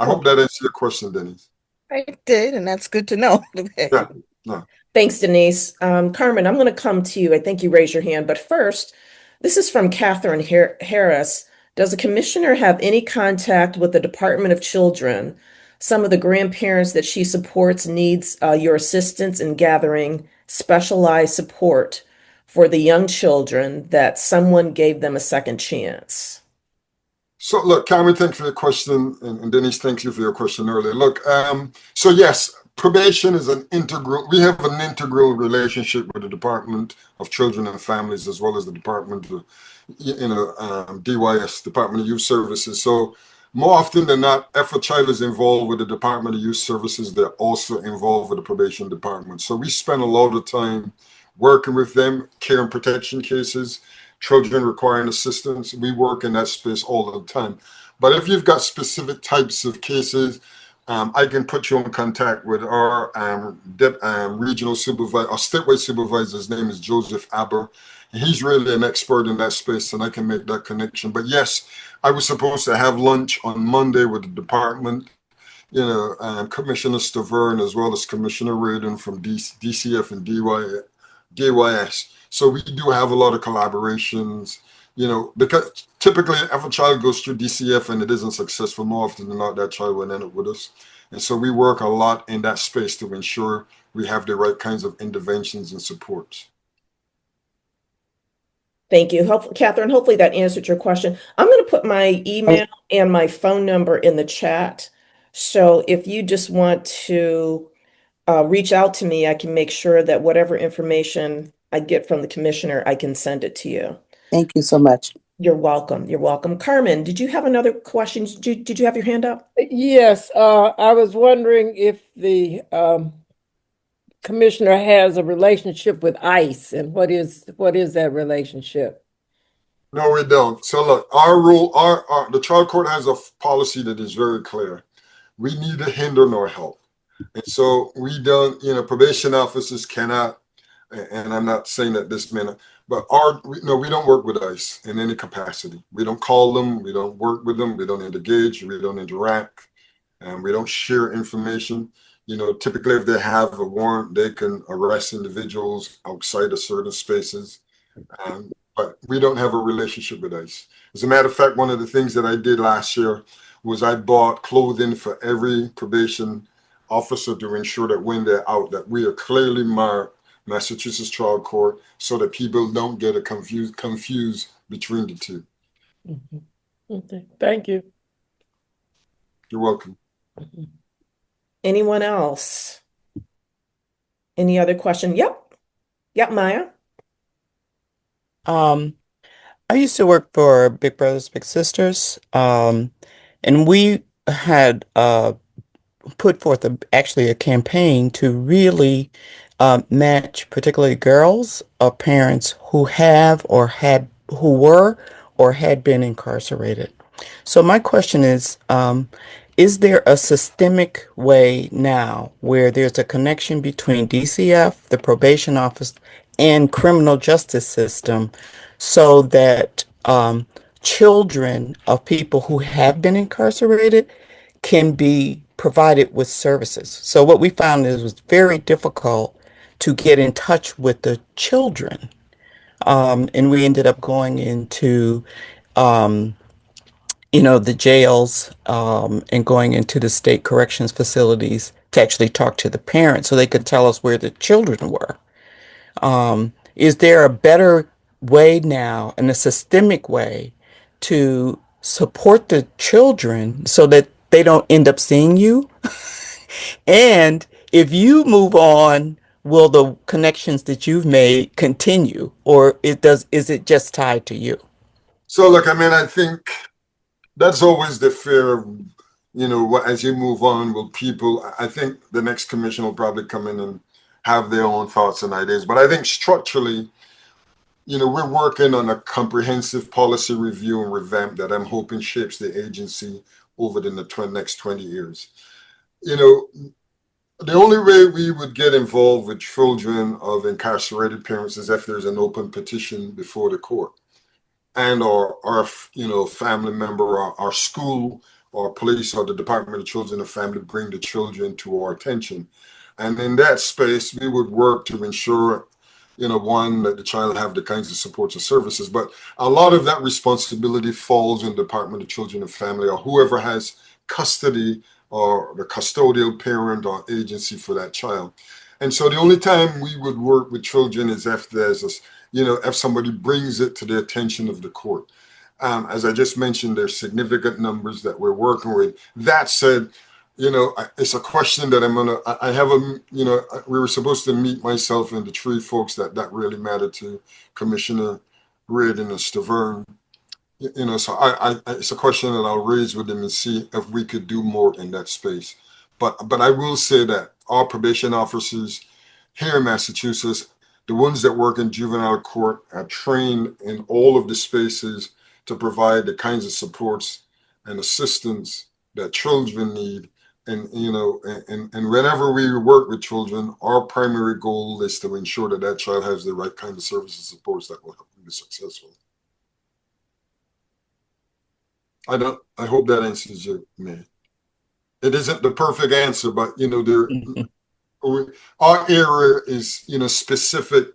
I hope that answers your question, Denise. I did, and that's good to know. Yeah. No. Thanks, Denise. Carmen, I'm going to come to you. I think you raised your hand, but first, this is from Catherine Harris. Does the commissioner have any contact with the Department of Children? Some of the grandparents that she supports needs your assistance in gathering specialized support for the young children that someone gave them a second chance. So look, Cameron, thanks for your question, and Denise, thank you for your question earlier. Look, so yes, probation is we have an integral relationship with the Department of Children and Families, as well as the Department of, DYS, Department of Youth Services. So more often than not, if a child is involved with the Department of Youth Services, they're also involved with the probation department. So we spend a lot of time working with them, care and protection cases, children requiring assistance. We work in that space all the time. But if you've got specific types of cases, I can put you in contact with our regional supervisor, our statewide supervisor. His name is Joseph Aber. He's really an expert in that space, and I can make that connection. But yes, I was supposed to have lunch on Monday with the department, Commissioner Stavern, as well as Commissioner Radin from DCF and DYS. So we do have a lot of collaborations, because typically if a child goes through DCF and it isn't successful, more often than not, that child will end up with us. And so we work a lot in that space to ensure we have the right kinds of interventions and supports. Thank you. Catherine, hopefully that answered your question. I'm going to put my email and my phone number in the chat. So if you just want to reach out to me, I can make sure that whatever information I get from the commissioner, I can send it to you. Thank you so much. You're welcome. You're welcome. Carmen, did you have another question? Did you have your hand up? Yes, I was wondering if the commissioner has a relationship with ICE, and what is that relationship? No, we don't. So look, our rule, the child court has a policy that is very clear. We neither hinder nor help. And so we don't, probation officers cannot, and I'm not saying that this minute, but we don't work with ICE in any capacity. We don't call them, we don't work with them, we don't engage, we don't interact, and we don't share information. Typically if they have a warrant, they can arrest individuals outside of certain spaces, but we don't have a relationship with ICE. As a matter of fact, one of the things that I did last year was I bought clothing for every probation officer to ensure that when they're out, that we are clearly marked Massachusetts Child Court, so that people don't get confused between the two. Mm-hmm. Okay, thank you. You're welcome. Anyone else? Any other question? Yep, Maya. I used to work for Big Brothers Big Sisters, and we had put forth actually a campaign to really match particularly girls of parents who who were or had been incarcerated. So my question is there a systemic way now where there's a connection between DCF, the probation office, and criminal justice system, so that children of people who have been incarcerated can be provided with services? So what we found is it was very difficult to get in touch with the children. And we ended up going into, the jails, and going into the state corrections facilities to actually talk to the parents so they could tell us where the children were. Is there a better way now, in a systemic way, to support the children so that they don't end up seeing you. And if you move on, will the connections that you've made continue, or is it just tied to you? So look, I mean, I think that's always the fear of, as you move on, will people, I think the next commission will probably come in and have their own thoughts and ideas. But I think structurally, we're working on a comprehensive policy review and revamp that I'm hoping shapes the agency over the next 20 years. The only way we would get involved with children of incarcerated parents is if there's an open petition before the court, and our family member, or our school, or police, or the Department of Children and Family bring the children to our attention. And in that space, we would work to ensure, one, that the child have the kinds of supports and services. But a lot of that responsibility falls in the Department of Children and Family, or whoever has custody, or the custodial parent or agency for that child. And so the only time we would work with children is if there's if somebody brings it to the attention of the court. As I just mentioned, there's significant numbers that we're working with. That said, it's a question that I have we were supposed to meet, myself and the three folks that really matter to Commissioner Reardon and Stavern. So it's a question that I'll raise with them and see if we could do more in that space. But I will say that our probation officers here in Massachusetts, the ones that work in juvenile court, are trained in all of the spaces to provide the kinds of supports and assistance that children need. And whenever we work with children, our primary goal is to ensure that that child has the right kind of services and supports that will help them be successful. I hope that answers you, man. It isn't the perfect answer, but our area is specific,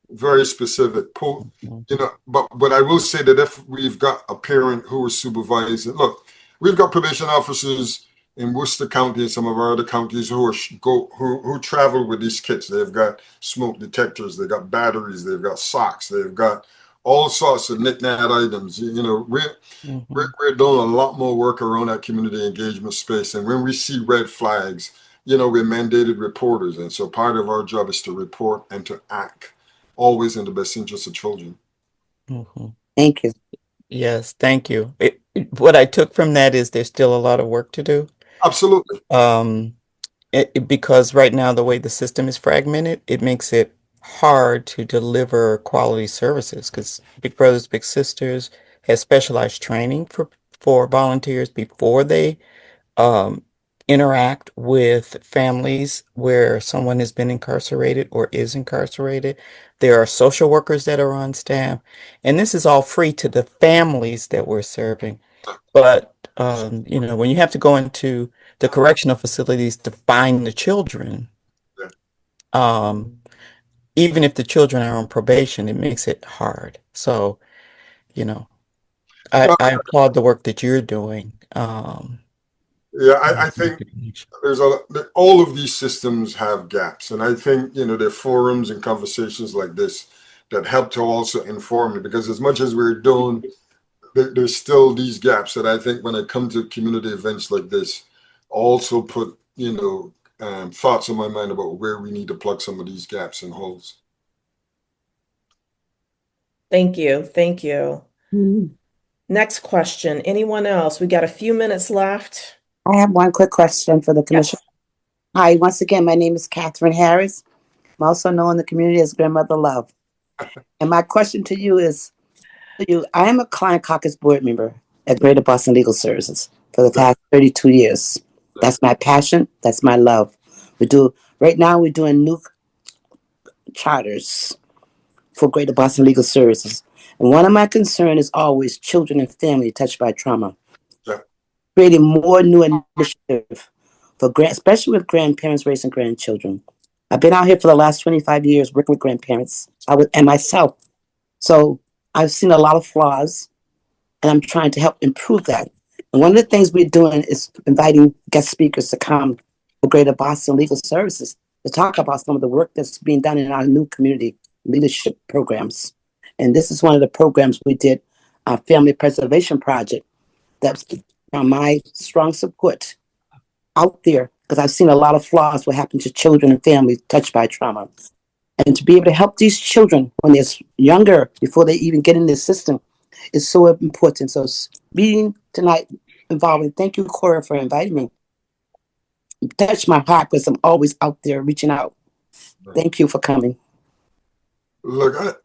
very specific. But I will say that if we've got a parent who is supervising, look, we've got probation officers in Worcester County and some of our other counties who travel with these kits. They've got smoke detectors, they've got batteries, they've got socks, they've got all sorts of knick-knack items. We're doing a lot more work around that community engagement space. And when we see red flags, we're mandated reporters. And so part of our job is to report and to act, always in the best interest of children. Thank you. Yes, thank you. What I took from that is there's still a lot of work to do. Absolutely. Because right now, the way the system is fragmented, it makes it hard to deliver quality services, because Big Brothers Big Sisters has specialized training for volunteers before they interact with families where someone has been incarcerated or is incarcerated. There are social workers that are on staff, and this is all free to the families that we're serving. But when you have to go into the correctional facilities to find the children, even if the children are on probation, it makes it hard. So, I applaud the work that you're doing. I think all of these systems have gaps, and I think there are forums and conversations like this that help to also inform it, because as much as we're doing, there's still these gaps that I think when I come to community events like this, also put thoughts in my mind about where we need to plug some of these gaps and holes. Thank you. Next question. Anyone else? We got a few minutes left. I have one quick question for the commission. Yes. Hi, once again, my name is Catherine Harris. I'm also known in the community as Grandmother Love. And my question to you is, I am a client caucus board member at Greater Boston Legal Services for the past 32 years. That's my passion. That's my love. Right now we're doing new charters for Greater Boston Legal Services. And one of my concerns is always children and family touched by trauma. Creating more new initiatives especially with grandparents raising grandchildren. I've been out here for the last 25 years working with grandparents and myself. So I've seen a lot of flaws, and I'm trying to help improve that. And one of the things we're doing is inviting guest speakers to come to Greater Boston Legal Services to talk about some of the work that's being done in our new community leadership programs. And this is one of the programs we did, our Family Preservation Project. That's my strong support out there, because I've seen a lot of flaws what happen to children and families touched by trauma. And to be able to help these children when they're younger, before they even get in the system, is so important. So being tonight involving, thank you, Cora, for inviting me. It touched my heart because I'm always out there reaching out. Thank you for coming. Look,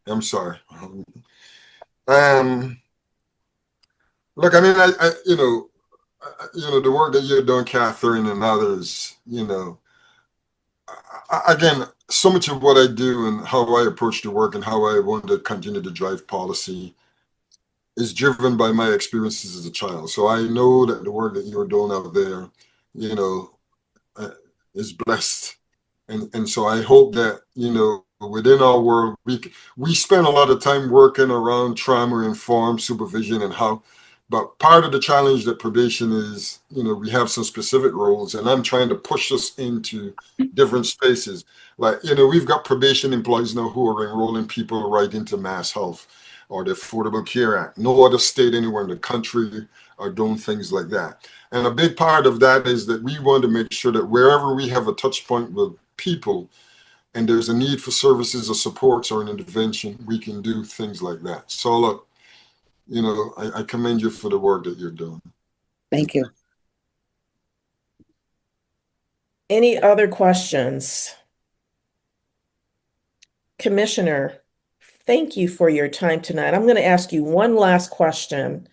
I'm sorry. Look, I mean, the work that you're doing, Catherine, and others, again, so much of what I do and how I approach the work and how I want to continue to drive policy is driven by my experiences as a child. So I know that the work that you're doing out there, is blessed. And so I hope that, within our world, we spend a lot of time working around trauma-informed supervision but part of the challenge that probation is, we have some specific roles, and I'm trying to push us into different spaces. Like, we've got probation employees now who are enrolling people right into Mass Health or the Affordable Care Act. No other state anywhere in the country are doing things like that. And a big part of that is that we want to make sure that wherever we have a touch point with people and there's a need for services or supports or an intervention, we can do things like that. So look, I commend you for the work that you're doing. Thank you. Any other questions? Commissioner, thank you for your time tonight. I'm going to ask you one last question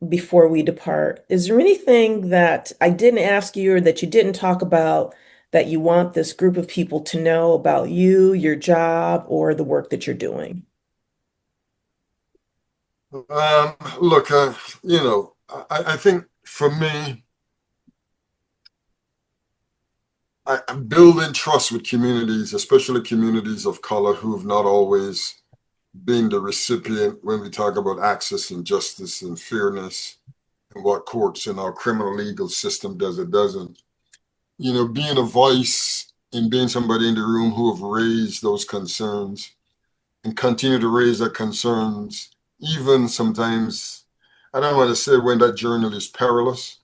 before we depart. Is there anything that I didn't ask you or that you didn't talk about that you want this group of people to know about you, your job, or the work that you're doing? Look, I think for me, I'm building trust with communities, especially communities of color who have not always been the recipient when we talk about access and justice and fairness and what courts and our criminal legal system does or doesn't. Being a voice and being somebody in the room who have raised those concerns and continue to raise their concerns, even sometimes, I don't want to say when that journey is perilous,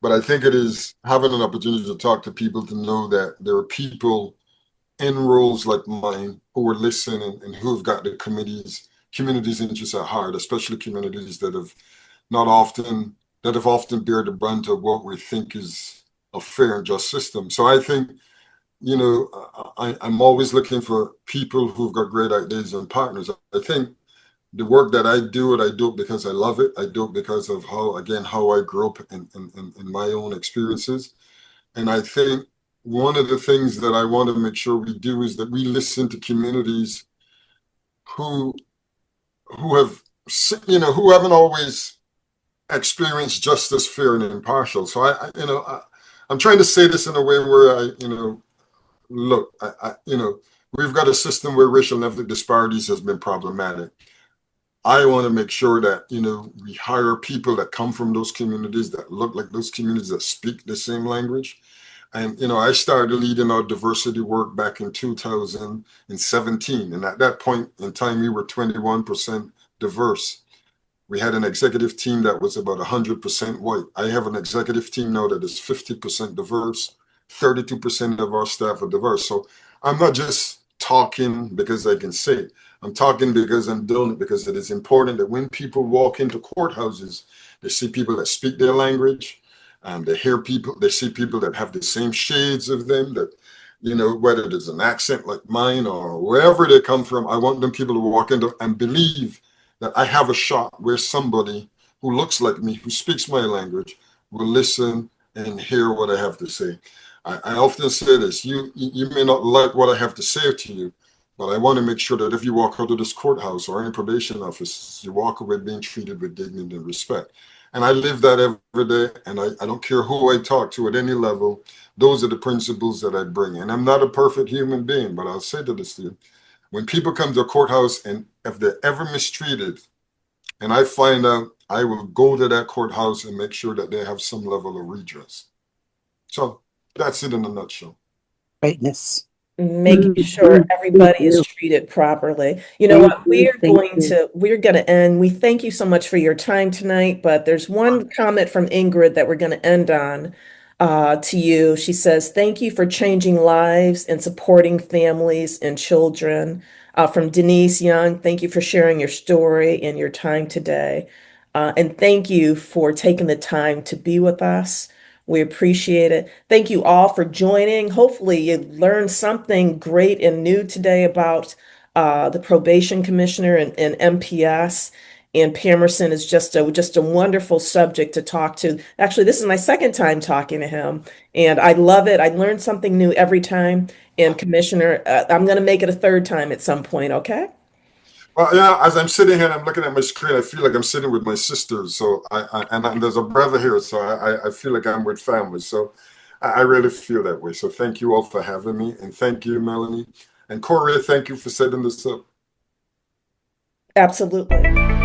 but I think it is having an opportunity to talk to people to know that there are people in roles like mine who are listening and who have got the community's interests at heart, especially communities that have often bear the brunt of what we think is a fair and just system. So I think, I'm always looking for people who've got great ideas and partners. I think the work that I do it because I love it. I do it because of how I grew up in my own experiences. And I think one of the things that I want to make sure we do is that we listen to communities who haven't always experienced justice, fair, and impartial. So I'm trying to say this in a way where look, we've got a system where racial and ethnic disparities has been problematic. I want to make sure that, we hire people that come from those communities, that look like those communities, that speak the same language. And, I started leading our diversity work back in 2017. And at that point in time, we were 21% diverse. We had an executive team that was about 100% white. I have an executive team now that is 50% diverse. 32% of our staff are diverse. So I'm not just talking because I can say it. I'm talking because I'm doing it, because it is important that when people walk into courthouses, they see people that speak their language. They see people that have the same shades of them, that, whether there's an accent like mine or wherever they come from, I want them people to walk in and believe that I have a shot where somebody who looks like me, who speaks my language, will listen and hear what I have to say. I often say this, you may not like what I have to say to you, but I want to make sure that if you walk out of this courthouse or any probation office, you walk away being treated with dignity and respect. And I live that every day, and I don't care who I talk to at any level. Those are the principles that I bring. And I'm not a perfect human being, but I'll say this to you. When people come to a courthouse and if they're ever mistreated, and I find out, I will go to that courthouse and make sure that they have some level of redress. So that's it in a nutshell. Greatness. making sure Mhm. Thank everybody is you. treated properly. You know Thank what? you. Thank you. We're going to end. We thank you so much for your time tonight, but there's one comment from Ingrid that we're going to end on to you. She says, "Thank you for changing lives and supporting families and children." From Denise Young, thank you for sharing your story and your time today. And thank you for taking the time to be with us. We appreciate it. Thank you all for joining. Hopefully, you learned something great and new today about the probation commissioner and MPS. And Pamerson is just a wonderful subject to talk to. Actually, this is my second time talking to him, and I love it. I learn something new every time. And Commissioner, I'm going to make it a third time at some point. Okay? Well, yeah, as I'm sitting here and I'm looking at my screen, I feel like I'm sitting with my sisters. So and there's a brother here, so I feel like I'm with family. So I really feel that way. So thank you all for having me, and thank you, Melanie and Corey. Thank you for setting this up. Absolutely.